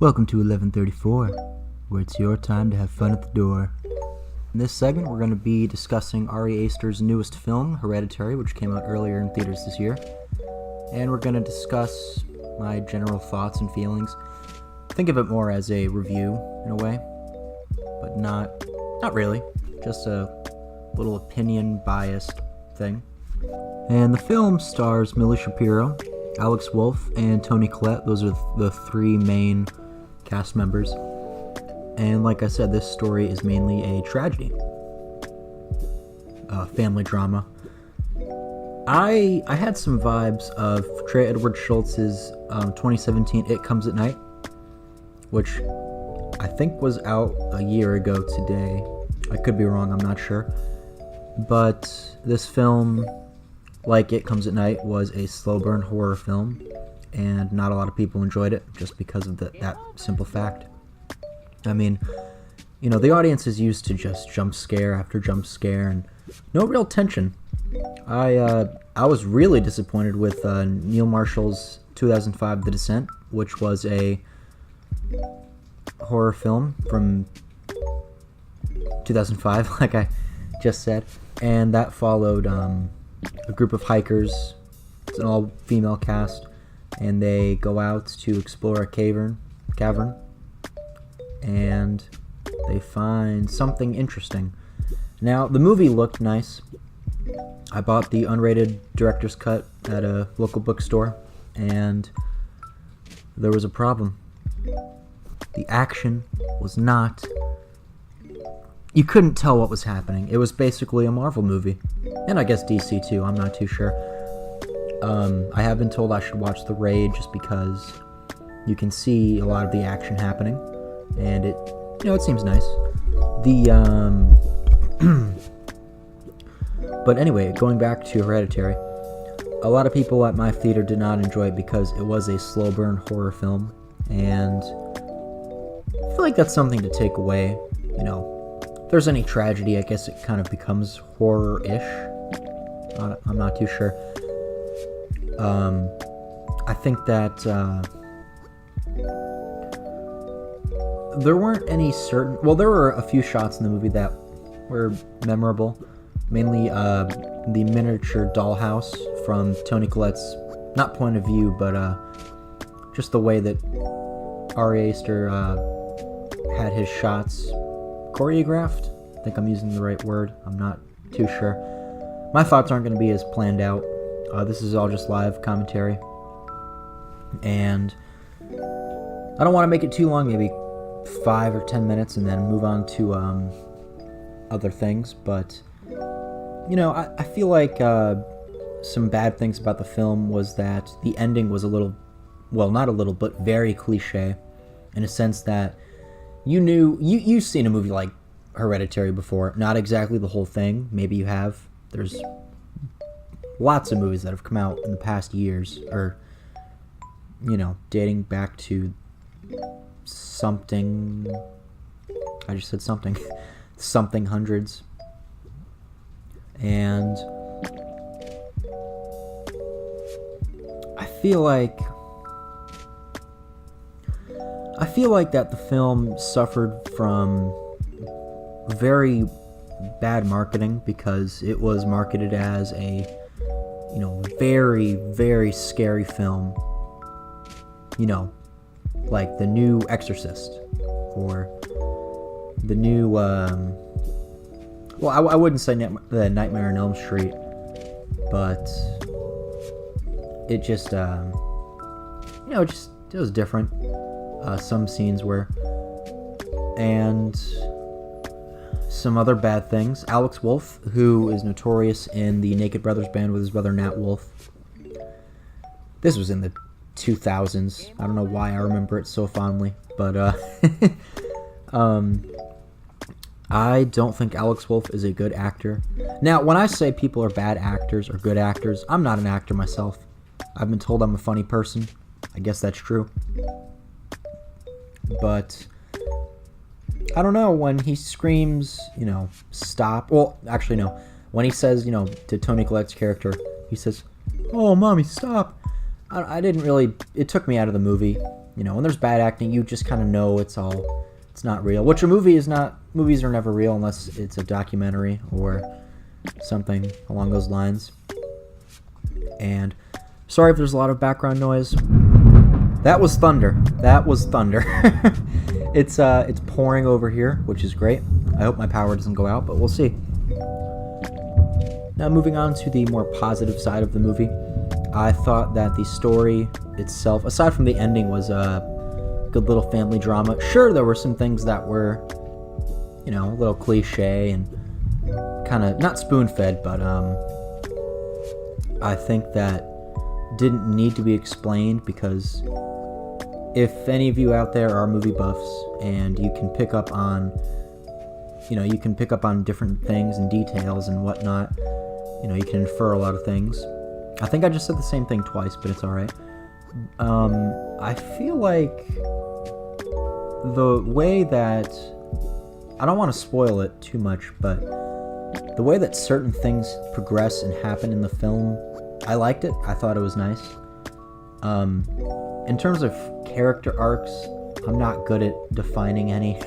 Welcome to 1134, where it's your time to have fun at the door. In this segment, we're going to be discussing Ari Aster's newest film, Hereditary, which came out earlier in theaters this year. And we're going to discuss my general thoughts and feelings. Think of it more as a review, in a way, but not really, just a little opinion-biased thing. And the film stars Millie Shapiro, Alex Wolff, and Toni Collette. Those are the three main cast members. And like I said, this story is mainly a tragedy. Family drama. I had some vibes of Trey Edward Schultz's 2017 It Comes at Night, which I think was out a year ago today. I could be wrong, I'm not sure. But this film, like It Comes at Night, was a slow burn horror film, and not a lot of people enjoyed it just because of that simple fact. I mean, you know, the audience is used to just jump scare after jump scare and no real tension. I was really disappointed with Neil Marshall's 2005 The Descent, which was a horror film from 2005, like I just said, and that followed a group of hikers. It's an all-female cast, and they go out to explore a cavern, and they find something interesting. Now, the movie looked nice. I bought the unrated director's cut at a local bookstore, and there was a problem. The action was not... You couldn't tell what was happening. It was basically a Marvel movie. And I guess DC too, I'm not too sure. I have been told I should watch The Raid just because you can see a lot of the action happening. And it seems nice. But anyway, going back to Hereditary, a lot of people at my theater did not enjoy it because it was a slow burn horror film, and I feel like that's something to take away. You know, if there's any tragedy, I guess it kind of becomes horror-ish. I'm not too sure. I think that there weren't any certain... Well, there were a few shots in the movie that were memorable. Mainly the miniature dollhouse from Toni Collette's, not point of view, but just the way that Ari Aster had his shots choreographed. I think I'm using the right word. I'm not too sure. My thoughts aren't going to be as planned out. This is all just live commentary. And I don't want to make it too long, maybe 5 or 10 minutes, and then move on to other things, but... You know, I feel like some bad things about the film was that the ending was a little, well, not a little, but very cliche, in a sense that you've seen a movie like Hereditary before, not exactly the whole thing, maybe you have. There's lots of movies that have come out in the past years, or, you know, dating back to something, I just said something, something hundreds. And I feel like that the film suffered from very bad marketing, because it was marketed as a, you know, very, very scary film. You know, like the new Exorcist, or the new, well, I wouldn't say the Nightmare on Elm Street, but it just, you know, it was different. Some scenes were, and some other bad things. Alex Wolff, who is notorious in the Naked Brothers band with his brother Nat Wolff. This was in the 2000s. I don't know why I remember it so fondly, but I don't think Alex Wolff is a good actor. Now, when I say people are bad actors or good actors, I'm not an actor myself. I've been told I'm a funny person. I guess that's true. But I don't know, when he screams, you know, stop. Well, actually, no. When he says, you know, to Toni Collette's character, he says, "Oh, Mommy, stop." I didn't really... It took me out of the movie. You know, when there's bad acting, you just kind of know it's not real. Which a movie is not... Movies are never real unless it's a documentary or something along those lines. And sorry if there's a lot of background noise. That was thunder. That was thunder. It's pouring over here, which is great. I hope my power doesn't go out, but we'll see. Now moving on to the more positive side of the movie. I thought that the story itself, aside from the ending, was a good little family drama. Sure, there were some things that were, you know, a little cliche and kind of not spoon-fed, but I think that didn't need to be explained, because if any of you out there are movie buffs and you can pick up on, you know, you can pick up on different things and details and whatnot, you know, you can infer a lot of things. I think I just said the same thing twice, but it's alright. I feel like the way that... I don't want to spoil it too much, but the way that certain things progress and happen in the film, I liked it. I thought it was nice. In terms of character arcs, I'm not good at defining any.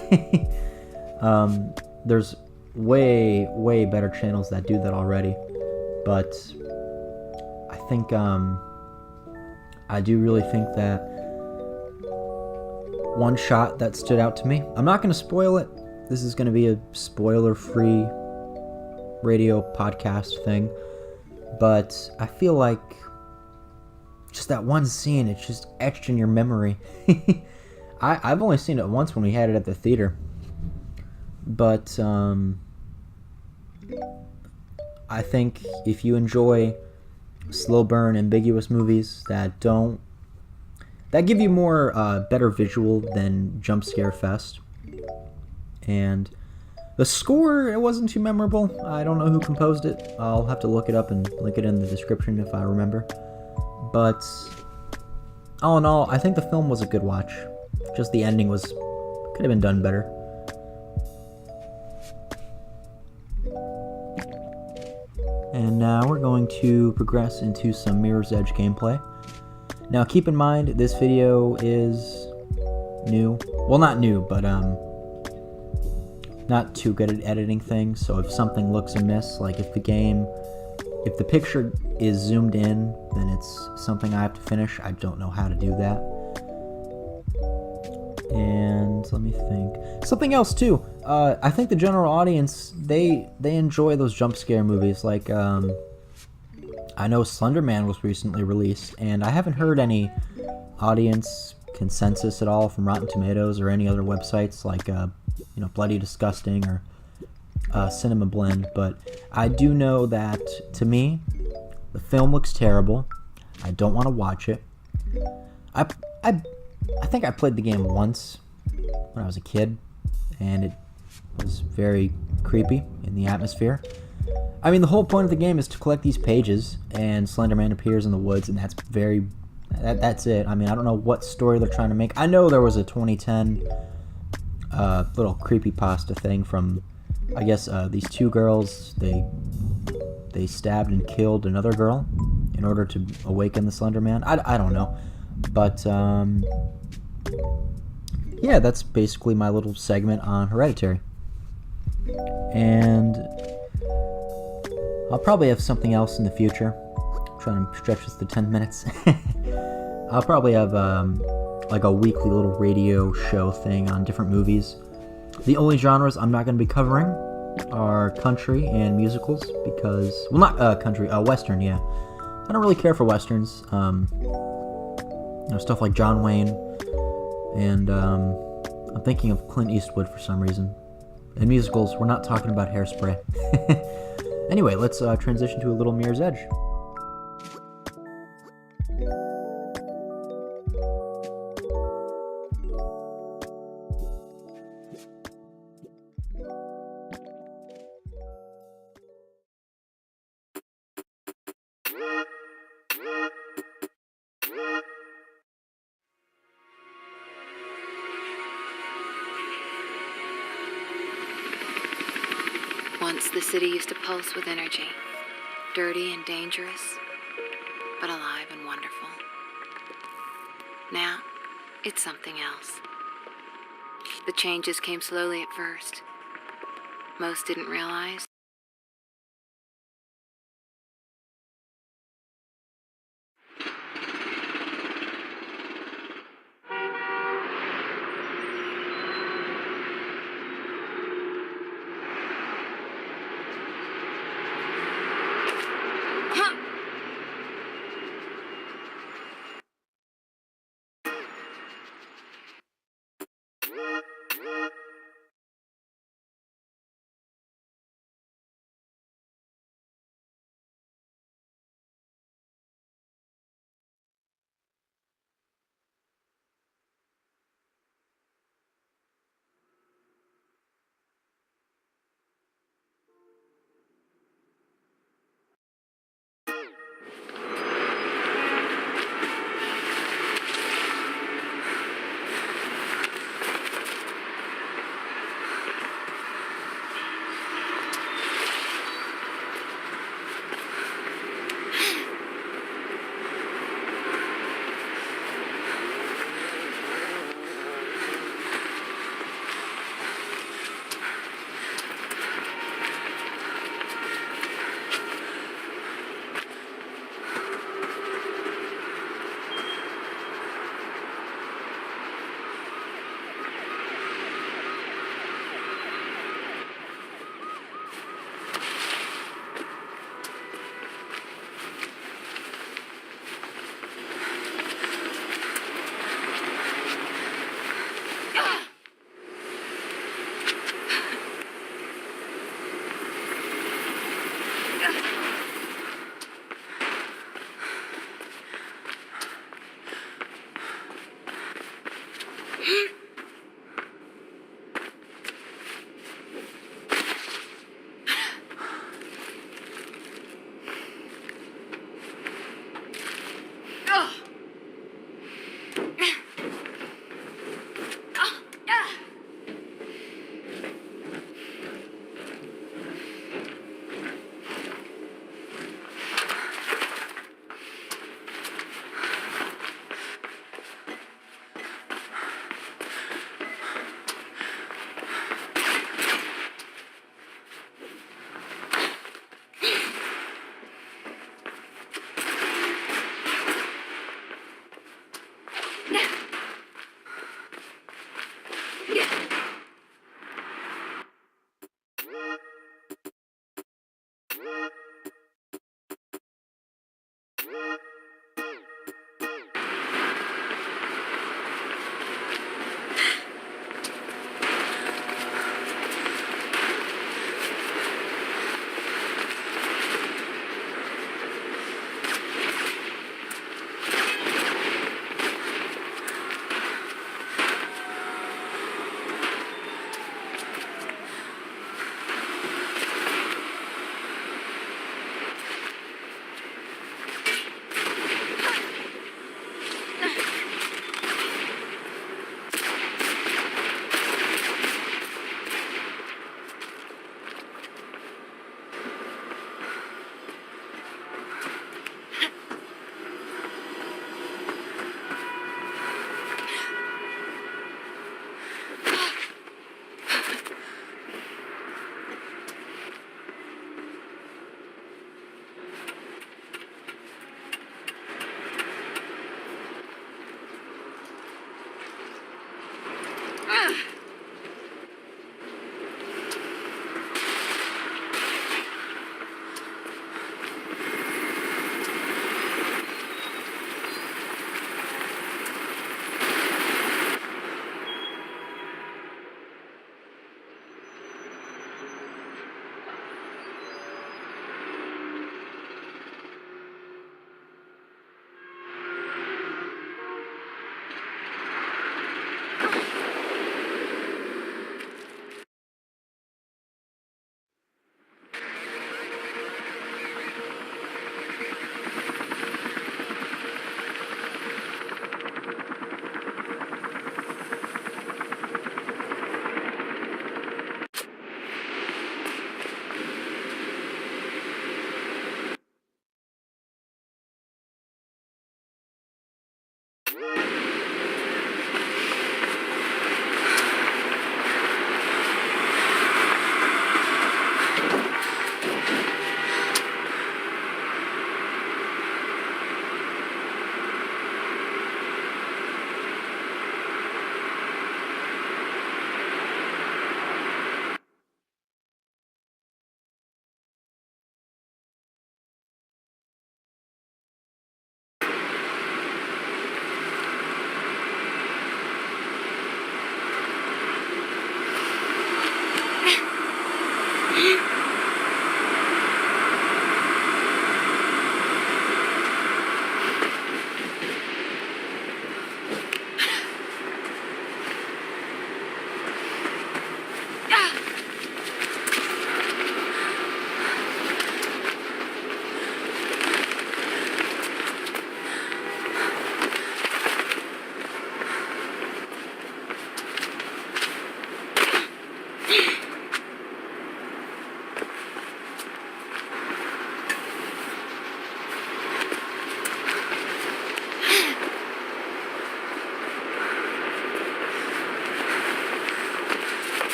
There's way better channels that do that already. But I think, I do really think that one shot that stood out to me, I'm not going to spoil it. This is going to be a spoiler-free radio podcast thing. But I feel like just that one scene, it's just etched in your memory. I've only seen it once when we had it at the theater. But I think if you enjoy slow burn, ambiguous movies that give you more better visual than jump scare fest. And the score, it wasn't too memorable. I don't know who composed it. I'll have to look it up and link it in the description if I remember. But all in all, I think the film was a good watch. Just the ending could have been done better. And now we're going to progress into some Mirror's Edge gameplay. Now keep in mind, this video is new. Well, not new, but not too good at editing things, so if something looks amiss, like if the picture is zoomed in, then it's something I have to finish. I don't know how to do that. And let me think. Something else too. I think the general audience, they enjoy those jump scare movies. Like, I know Slender Man was recently released, and I haven't heard any audience consensus at all from Rotten Tomatoes or any other websites like, you know, Bloody Disgusting or Cinema Blend. But I do know that, to me, the film looks terrible. I don't want to watch it. I think I played the game once when I was a kid, and it was very creepy in the atmosphere. I mean, the whole point of the game is to collect these pages, and Slenderman appears in the woods, and that's it. I mean, I don't know what story they're trying to make. I know there was a 2010 little creepypasta thing from, I guess, these two girls. They stabbed and killed another girl in order to awaken the Slender Man. I don't know. But, yeah, that's basically my little segment on Hereditary. And I'll probably have something else in the future. I'm trying to stretch this to 10 minutes. I'll probably have, like a weekly little radio show thing on different movies. The only genres I'm not going to be covering are country and musicals, because, well, not country, Western, yeah. I don't really care for Westerns. You know, stuff like John Wayne, and I'm thinking of Clint Eastwood for some reason. And musicals, we're not talking about Hairspray. Anyway, let's transition to a little Mirror's Edge. Once the city used to pulse with energy, dirty and dangerous, but alive and wonderful. Now, it's something else. The changes came slowly at first. Most didn't realize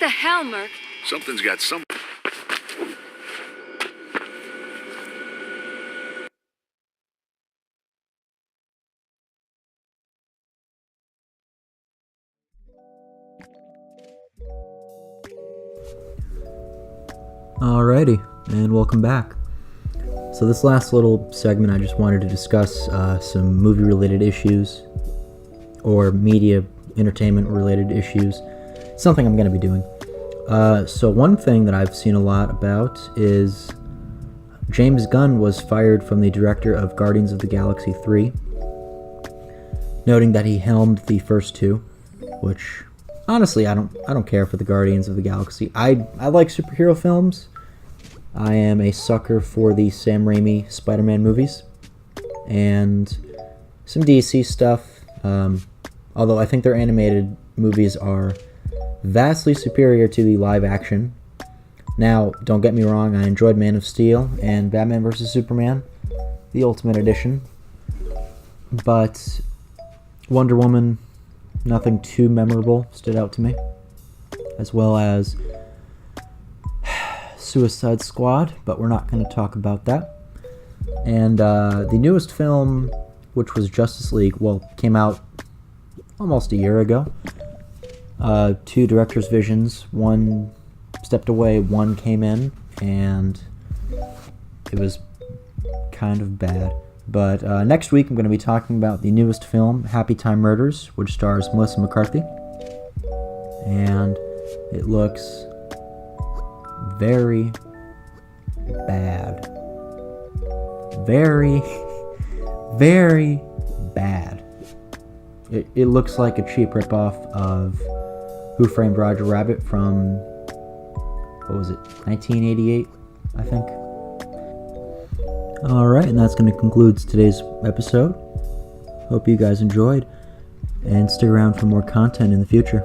the hell, Merc? Something's got some... Alrighty, and welcome back. So this last little segment I just wanted to discuss some movie-related issues, or media, entertainment-related issues, something I'm going to be doing. So one thing that I've seen a lot about is James Gunn was fired from the director of Guardians of the Galaxy 3, noting that he helmed the first two, which honestly I don't care for the Guardians of the Galaxy. I like superhero films. I am a sucker for the Sam Raimi Spider-Man movies and some DC stuff, although I think their animated movies are vastly superior to the live action. Now, don't get me wrong, I enjoyed Man of Steel and Batman vs. Superman, the Ultimate Edition, but Wonder Woman, nothing too memorable stood out to me, as well as Suicide Squad, but we're not going to talk about that. And the newest film, which was Justice League, came out almost a year ago. Two directors' visions, one stepped away, one came in, and it was kind of bad. But next week I'm going to be talking about the newest film, Happy Time Murders, which stars Melissa McCarthy. And it looks very bad. Very, very bad. It looks like a cheap ripoff of Who Framed Roger Rabbit from, what was it, 1988, I think. Alright, and that's going to conclude today's episode. Hope you guys enjoyed, and stick around for more content in the future.